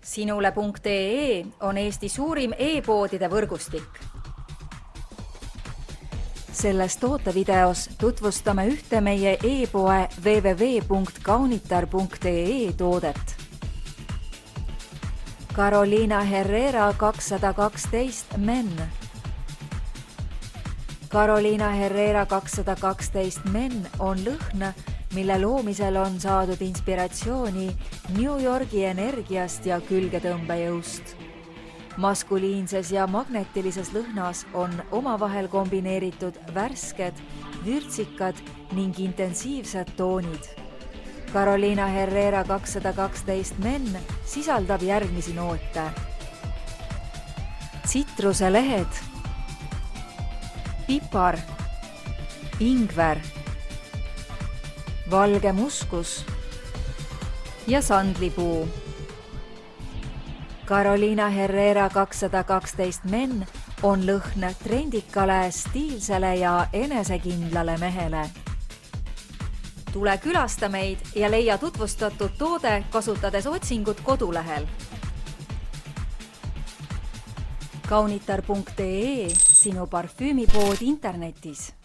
Sinule.ee on Eesti suurim e-poodide võrgustik. Selles tootevideos tutvustame ühte meie e-poe www.kaunitar.ee toodet. Carolina Herrera 212 Men. Carolina Herrera 212 Men on lõhn, mille loomisel on saadud inspiratsiooni New Yorgi energiast ja külgetõmbejõust. Maskuliinses ja magnetilises lõhnas on omavahel kombineeritud värsked, vürtsikad ning intensiivsed toonid. Carolina Herrera 212 Men sisaldab järgmisi noote. Tsitruselehed, pipar, ingver, valge muskus ja sandlipuu. Carolina Herrera 212 Men on lõhn trendikale, stiilsele ja enesekindlale mehele. Tule külasta meid ja leia tutvustatud toode kasutades otsingut kodulehel. Kaunitar.ee, sinu parfüümipood internetis.